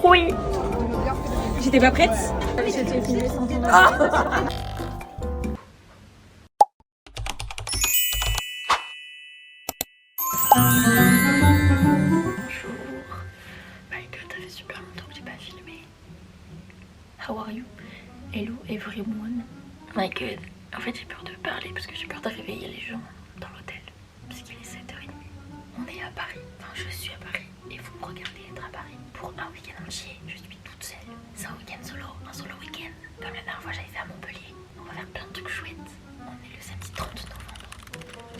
Oui. J'étais pas prête. J'étais filmée sans ton avis. Bonjour. My god, ça fait super longtemps que j'ai pas filmé. How are you? Hello everyone. My god. En fait j'ai peur de parler parce que j'ai peur de réveiller les gens dans l'hôtel. Parce qu'il est 7h30. On est à Paris. Enfin je suis à Paris. Et vous me regardez être à Paris pour un week-end entier. Je suis toute seule. C'est un week-end solo. Un solo week-end. Comme la dernière fois j'avais fait à Montpellier. On va faire plein de trucs chouettes. On est le samedi 30 novembre.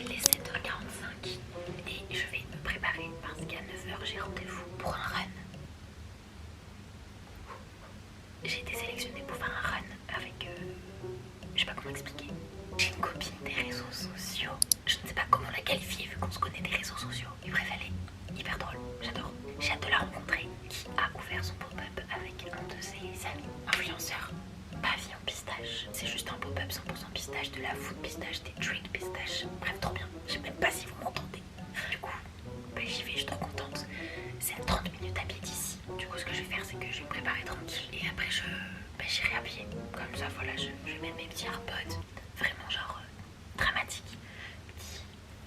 Il est 7h45. Et je vais me préparer parce qu'à 9h j'ai rendez-vous pour un run. J'ai été sélectionnée pour faire un run avec... je sais pas comment expliquer. J'ai une copine des réseaux sociaux. Je ne sais pas comment la qualifier vu qu'on se connaît des réseaux sociaux. Et bref, elle est hyper drôle. J'adore. J'ai hâte de la rencontrer. Qui a ouvert son pop-up avec un de ses amis influenceurs. Pavillon pistache. C'est juste un pop-up 100% pistache, de la food pistache, des drinks pistache. Bref, trop bien. Je sais même pas si vous m'entendez. Du coup, j'y vais, je suis trop contente. C'est à 30 minutes à pied d'ici. Du coup, ce que je vais faire, c'est que je vais me préparer tranquille. Et après, j'irai à pied. Comme ça, voilà, je vais mettre mes petits AirPods. Vraiment, genre, dramatique.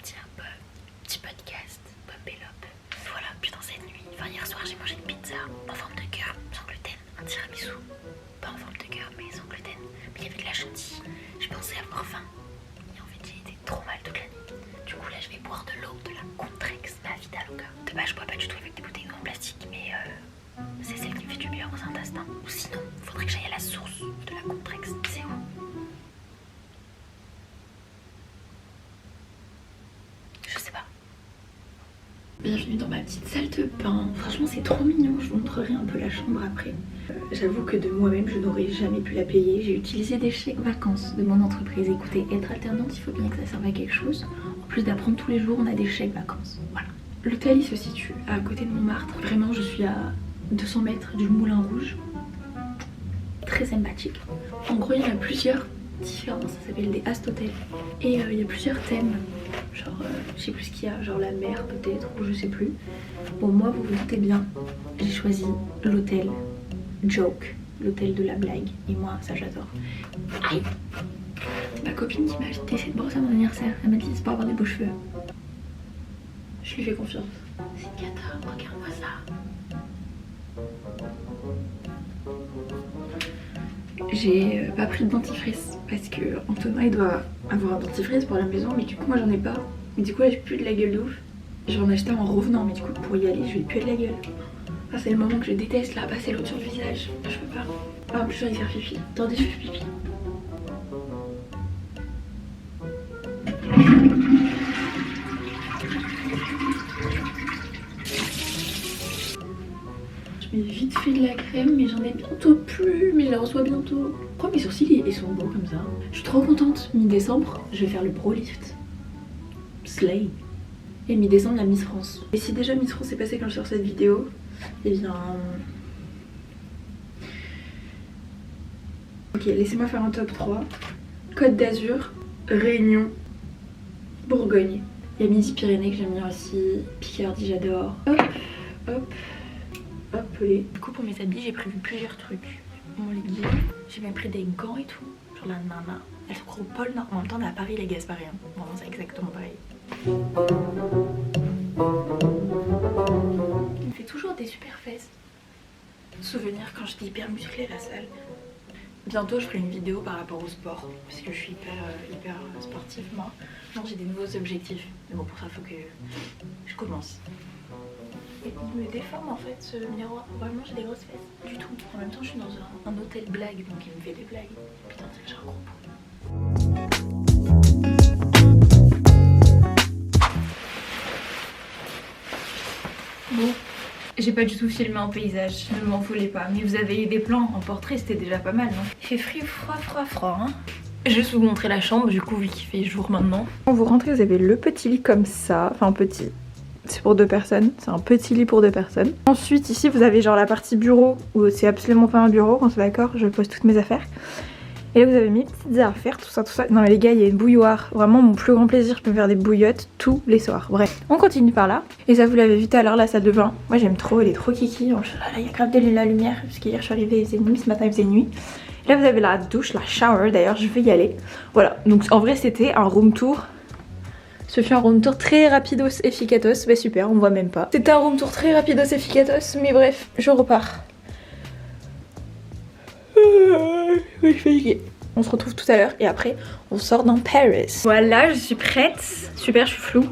Petit AirPod, petit podcast, pop et lop. Voilà, puis dans cette nuit, enfin, hier soir, j'ai mangé une pizza en forme de cœur, sans gluten. Un tiramisu. Pas en forme de cœur, mais sans gluten. Mais il y avait de la chantilly. Je pensais avoir faim. Et en fait, j'ai été trop mal toute la nuit. Du coup, là, je vais boire de l'eau, de la Contrex, ma Vida Loca. De base, je bois pas du tout avec des bouteilles en plastique, mais c'est celle qui me fait du bien aux intestins. Ou sinon, faudrait que j'aille à la source de la Contrex. C'est où? Je sais pas. Bienvenue dans ma petite salle de bain. Franchement, c'est trop mignon. Je vous montrerai un peu la chambre après. J'avoue que de moi-même, je n'aurais jamais pu la payer. J'ai utilisé des chèques vacances de mon entreprise. Écoutez, être alternante, il faut bien que ça serve à quelque chose. En plus d'apprendre tous les jours, on a des chèques vacances. Voilà. L'hôtel, il se situe à côté de Montmartre. Vraiment, je suis à 200 mètres du Moulin Rouge. Très sympathique. En gros, il y en a plusieurs différents. Ça s'appelle des Ast Hotels. Et il y a plusieurs thèmes. Genre, je sais plus ce qu'il y a. Genre la mer peut-être, ou je sais plus. Bon, moi, vous vous doutez bien, j'ai choisi l'hôtel Joke. L'hôtel de la blague. Et moi, ça, j'adore. Aïe! C'est ma copine qui m'a acheté cette brosse à mon anniversaire. Elle m'a dit c'est pour avoir des beaux cheveux. Je lui fais confiance. C'est une cata, regarde-moi ça. J'ai pas pris de dentifrice parce que Antonin il doit avoir un dentifrice pour la maison, mais du coup moi j'en ai pas. Mais du coup là j'ai plus de la gueule de ouf. Je vais en acheter en revenant, mais du coup pour y aller je vais plus de la gueule. Ah, c'est le moment que je déteste là, passer l'autre sur le visage. Je peux pas. Ah, en plus je vais faire pipi. Attendez, je fais pipi. Je mets vite fait de la crème, mais j'en ai bientôt plus. Mais je la reçois bientôt. Pourquoi mes sourcils ils sont beaux comme ça? Je suis trop contente. Mi-décembre, je vais faire le Pro Lift. Slay. Et mi-décembre, il y a Miss France. Et si déjà Miss France est passée quand je sors cette vidéo, eh bien... Ok, laissez-moi faire un top 3. Côte d'Azur, Réunion, Bourgogne. Il y a Midi-Pyrénées que j'aime bien aussi. Picardie, j'adore. Hop, hop, hop les. Du coup, pour mes habits, j'ai prévu plusieurs trucs. Mon legging, j'ai même pris des gants et tout. Genre la nana. Elle se croit au pôle Nord. En même temps, on est à Paris, les gars, c'est pas rien. Vraiment, c'est exactement pareil. Il me fait toujours des super fesses. Souvenir quand j'étais hyper musclée à la salle. Bientôt je ferai une vidéo par rapport au sport parce que je suis hyper sportive moi. Non, j'ai des nouveaux objectifs. Mais bon, pour ça faut que je commence. Et il me déforme en fait ce miroir. Vraiment j'ai des grosses fesses. Du tout. En même temps je suis dans un hôtel blague donc il me fait des blagues. Putain, j'ai un gros pot. Bon, j'ai pas du tout filmé en paysage, ne m'en voulez pas. Mais vous avez eu des plans en portrait, c'était déjà pas mal, non? Il fait froid, hein. Je vais juste vous montrer la chambre, du coup, vu qu'il fait jour maintenant. Quand vous rentrez, vous avez le petit lit comme ça. Enfin, petit. C'est pour 2 personnes. C'est un petit lit pour 2 personnes. Ensuite, ici, vous avez genre la partie bureau, où c'est absolument pas un bureau, on est d'accord, je pose toutes mes affaires. Et là vous avez mes petites affaires, tout ça, tout ça. Non mais les gars, il y a une bouilloire. Vraiment mon plus grand plaisir, je peux faire des bouillottes tous les soirs. Bref, on continue par là. Et ça vous l'avez vu tout à l'heure, la salle de bain. Moi j'aime trop, elle est trop kiki. Oh là là, il y a grave de la lumière. Parce qu'hier je suis arrivée, il faisait nuit, ce matin il faisait nuit. Là vous avez la douche, la shower d'ailleurs, je vais y aller. Voilà, donc en vrai c'était un room tour. Ce fut un room tour très rapidos efficatos. Bah super, on voit même pas. C'était un room tour très rapidos efficatos. Mais bref, je repars. Oui, je vais. On se retrouve tout à l'heure et après on sort dans Paris. Voilà, je suis prête. Super, je suis floue.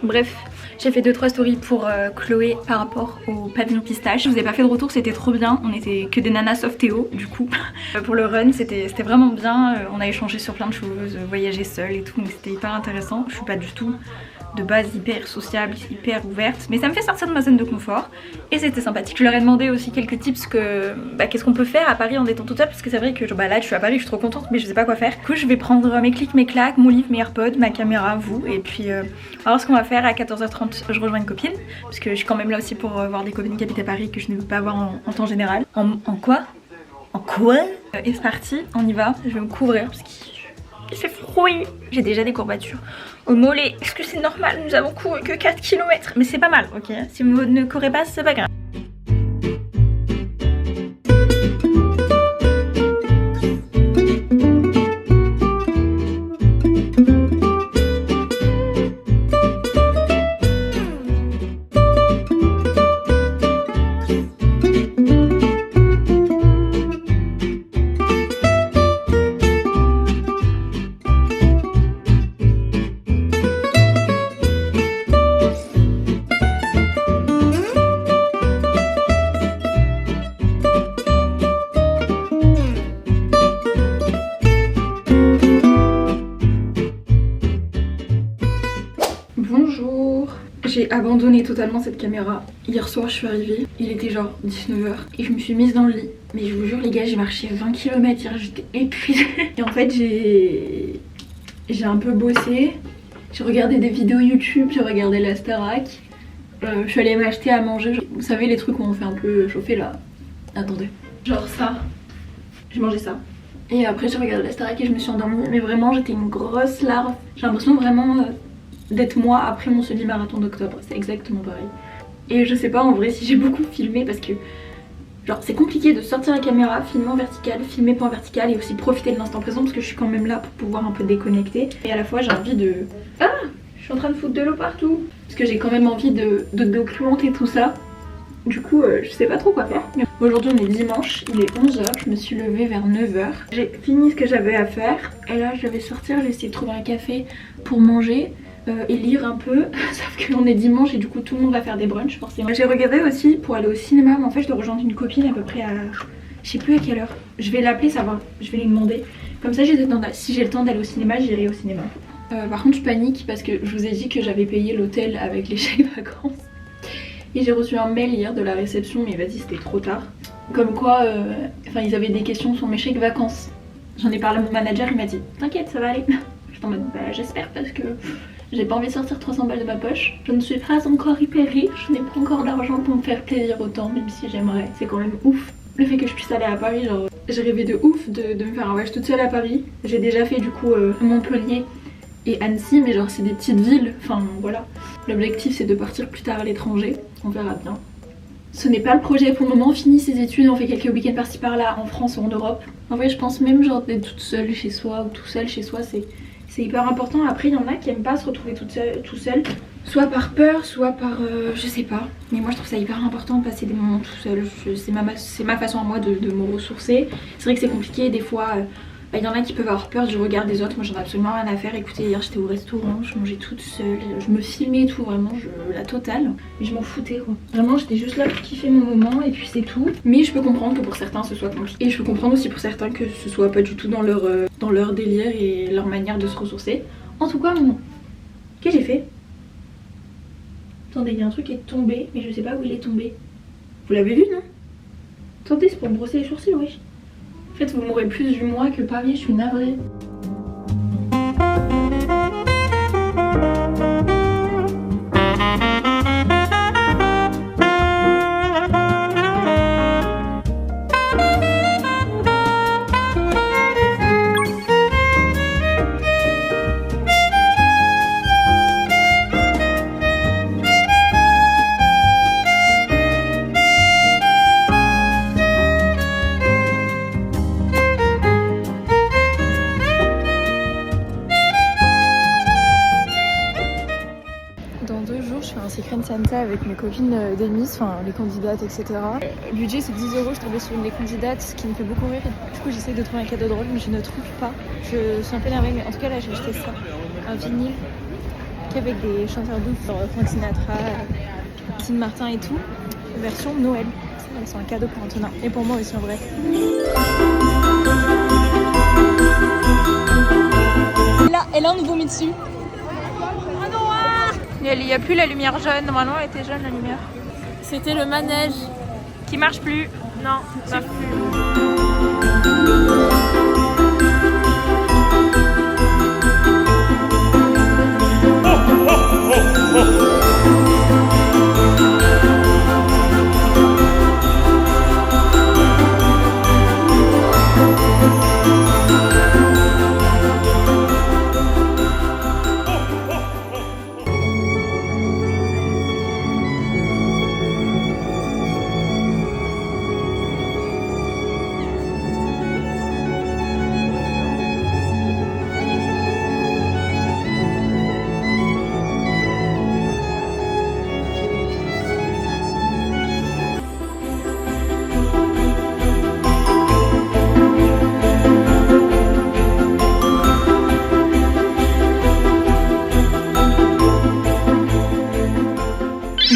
Bref, j'ai fait 2-3 stories pour Chloé par rapport au pavillon pistache. Je vous ai pas fait de retour, c'était trop bien. On était que des nanas sauf Théo du coup. Pour le run, c'était vraiment bien. On a échangé sur plein de choses, voyagé seul et tout, donc c'était hyper intéressant. Je suis pas du tout de base hyper sociable, hyper ouverte, mais ça me fait sortir de ma zone de confort et c'était sympathique. Je leur ai demandé aussi quelques tips que qu'est-ce qu'on peut faire à Paris en étant toute seule, parce que c'est vrai que là je suis à Paris, je suis trop contente mais je sais pas quoi faire. Du coup je vais prendre mes clics, mes claques, mon livre, mes AirPods, ma caméra, vous, et puis alors ce qu'on va faire à 14h30, je rejoins une copine parce que je suis quand même là aussi pour voir des copines qui habitent à Paris que je ne veux pas voir en temps général. En quoi? En quoi? Et c'est parti, on y va, je vais me couvrir parce qu'il fait froid. J'ai déjà des courbatures au mollet. Est-ce que c'est normal? Nous avons couru que 4 km. Mais c'est pas mal, ok? Si vous ne courez pas, c'est pas grave. J'ai abandonné totalement cette caméra. Hier soir je suis arrivée, il était genre 19h et je me suis mise dans le lit. Mais je vous jure les gars, j'ai marché 20 km hier, j'étais épuisée. Et en fait j'ai un peu bossé. J'ai regardé des vidéos YouTube, j'ai regardé la Starac. Je suis allée m'acheter à manger. Vous savez les trucs où on fait un peu chauffer là. Attendez. Genre ça. J'ai mangé ça. Et après j'ai regardé la Starac et je me suis endormie. Mais vraiment j'étais une grosse larve. J'ai l'impression vraiment d'être moi après mon semi-marathon d'octobre, c'est exactement pareil. Et je sais pas en vrai si j'ai beaucoup filmé parce que genre c'est compliqué de sortir la caméra, filmer en vertical, filmer pas en vertical et aussi profiter de l'instant présent parce que je suis quand même là pour pouvoir un peu déconnecter. Et à la fois j'ai envie de... Ah, je suis en train de foutre de l'eau partout. Parce que j'ai quand même envie de documenter tout ça. Du coup je sais pas trop quoi faire. Aujourd'hui on est dimanche, il est 11h, je me suis levée vers 9h. J'ai fini ce que j'avais à faire et là je vais sortir, je vais essayer de trouver un café pour manger. Et lire un peu, sauf qu'on est dimanche et du coup tout le monde va faire des brunchs forcément. J'ai regardé aussi pour aller au cinéma, mais en fait je dois rejoindre une copine à peu près à... je sais plus à quelle heure. Je vais l'appeler, ça va, je vais lui demander. Comme ça si j'ai le temps d'aller au cinéma, j'irai au cinéma. Par contre je panique parce que je vous ai dit que j'avais payé l'hôtel avec les chèques vacances. Et j'ai reçu un mail hier de la réception, mais vas-y c'était trop tard. Comme quoi, ils avaient des questions sur mes chèques vacances. J'en ai parlé à mon manager, il m'a dit t'inquiète ça va aller. J'étais en mode j'espère parce que... j'ai pas envie de sortir 300 balles de ma poche. Je ne suis pas encore hyper riche, je n'ai pas encore d'argent pour me faire plaisir autant, même si j'aimerais. C'est quand même ouf. Le fait que je puisse aller à Paris, genre j'ai rêvé de ouf de me faire un voyage toute seule à Paris. J'ai déjà fait du coup Montpellier et Annecy, mais genre c'est des petites villes, enfin voilà. L'objectif c'est de partir plus tard à l'étranger, on verra bien. Ce n'est pas le projet pour le moment, on finit ses études, on fait quelques week-ends par-ci par-là en France ou en Europe. En vrai je pense même genre d'être toute seule chez soi ou tout seul chez soi, c'est hyper important. Après il y en a qui aiment pas se retrouver tout seul, soit par peur, soit par je sais pas. Mais moi je trouve ça hyper important de passer des moments tout seul. C'est ma façon à moi de me ressourcer. C'est vrai que c'est compliqué des fois. Il y en a qui peuvent avoir peur du regard des autres. Moi j'en ai absolument rien à faire. Écoutez, hier j'étais au restaurant, je mangeais toute seule, je me filmais et tout, vraiment la totale. Mais je m'en foutais quoi. Vraiment j'étais juste là pour kiffer mon moment et puis c'est tout. Mais je peux comprendre que pour certains ce soit compliqué. Et je peux comprendre aussi pour certains que ce soit pas du tout dans leur délire et leur manière de se ressourcer. En tout cas, qu'est-ce que j'ai fait? Attendez, il y a un truc qui est tombé, mais je sais pas où il est tombé. Vous l'avez vu non? Attendez, c'est pour me brosser les sourcils, oui. En fait, vous m'aurez plus vu moi que Paris, je suis navrée. avec mes copines d'émises, enfin les candidates, etc. Le budget c'est 10 €, je tombais sur une des candidates, ce qui me fait beaucoup rire. Du coup j'essaie de trouver un cadeau drôle, mais je ne trouve pas. Je suis un peu énervée, mais en tout cas là j'ai acheté ça. Un vinyle avec des chanteurs d'ouf, genre Frank Sinatra, Tim Martin et tout. Version Noël. C'est un cadeau pour Antonin. Et pour moi aussi en vrai. Et là on nous vomit dessus. Il n'y a plus la lumière jaune, normalement elle était jaune la lumière. C'était le manège qui marche plus. Non, ça marche plus.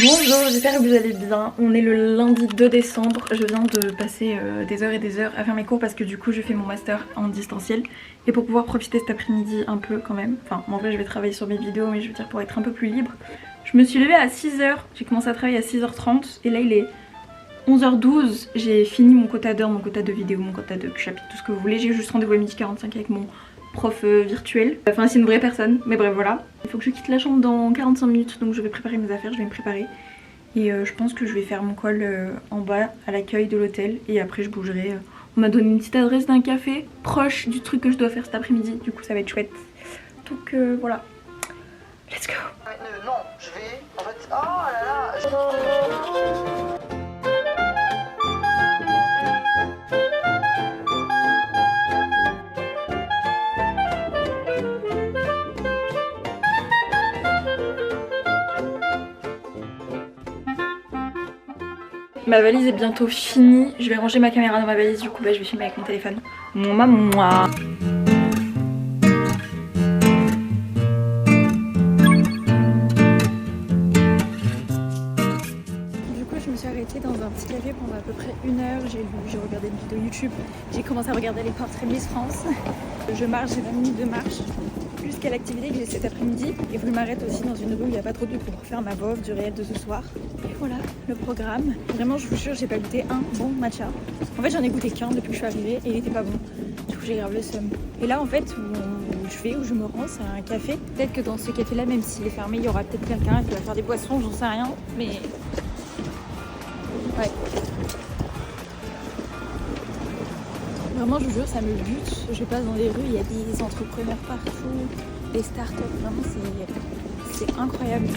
Bonjour, j'espère que vous allez bien. On est le lundi 2 décembre. Je viens de passer des heures et des heures à faire mes cours parce que du coup je fais mon master en distanciel. Et pour pouvoir profiter cet après-midi un peu quand même, enfin en vrai je vais travailler sur mes vidéos mais je veux dire pour être un peu plus libre. Je me suis levée à 6h, j'ai commencé à travailler à 6h30 et là il est 11h12. J'ai fini mon quota d'heures, mon quota de vidéos, mon quota de chapitres, tout ce que vous voulez. J'ai juste rendez-vous à 12h45 avec mon prof virtuel. Enfin c'est une vraie personne, mais bref voilà. Il faut que je quitte la chambre dans 45 minutes donc je vais préparer mes affaires, je vais me préparer. Et je pense que je vais faire mon call en bas à l'accueil de l'hôtel et après je bougerai. On m'a donné une petite adresse d'un café proche du truc que je dois faire cet après-midi, du coup ça va être chouette. Donc voilà, let's go. Non, je vais... En fait... Oh là là. Ma valise est bientôt finie, je vais ranger ma caméra dans ma valise, du coup bah, je vais filmer avec mon téléphone. Mouah. Je me suis arrêtée dans un petit café pendant à peu près 1 heure, j'ai regardé une vidéo YouTube, j'ai commencé à regarder les portraits Miss France. Je marche, j'ai 20 minutes de marche, plus qu'à l'activité que j'ai cet après-midi. Et je m'arrête aussi dans une rue où il n'y a pas trop de pour faire ma bof du réel de ce soir. Et voilà le programme. Vraiment je vous jure j'ai pas goûté un bon matcha. En fait j'en ai goûté qu'un depuis que je suis arrivée et il était pas bon. Du coup j'ai grave le seum. Et là en fait où je me rends, c'est un café. Peut-être que dans ce café là, même s'il est fermé, il y aura peut-être quelqu'un qui va faire des boissons, j'en sais rien. Mais ouais. Vraiment, je vous jure, ça me bute. Je passe dans les rues, il y a des entrepreneurs partout, des startups. Vraiment, c'est incroyable.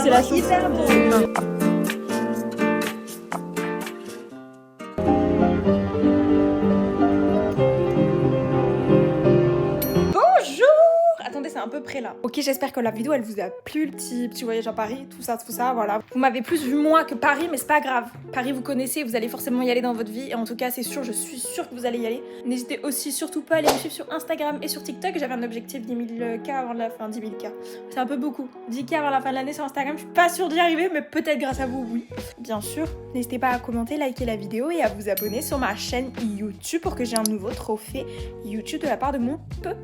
C'est la fille. Attendez, c'est un peu près là. Ok, j'espère que la vidéo elle vous a plu, le petit voyage à Paris, tout ça, voilà. Vous m'avez plus vu moi que Paris, mais c'est pas grave. Paris, vous connaissez, vous allez forcément y aller dans votre vie. Et en tout cas, c'est sûr, je suis sûre que vous allez y aller. N'hésitez aussi surtout pas à aller me suivre sur Instagram et sur TikTok. J'avais un objectif 10 000K avant la fin, 10 000K. C'est un peu beaucoup. 10K avant la fin de l'année sur Instagram, je suis pas sûre d'y arriver, mais peut-être grâce à vous, oui. Bien sûr, n'hésitez pas à commenter, liker la vidéo et à vous abonner sur ma chaîne YouTube pour que j'ai un nouveau trophée YouTube de la part de mon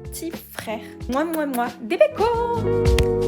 petit frère. Moi, des bécos!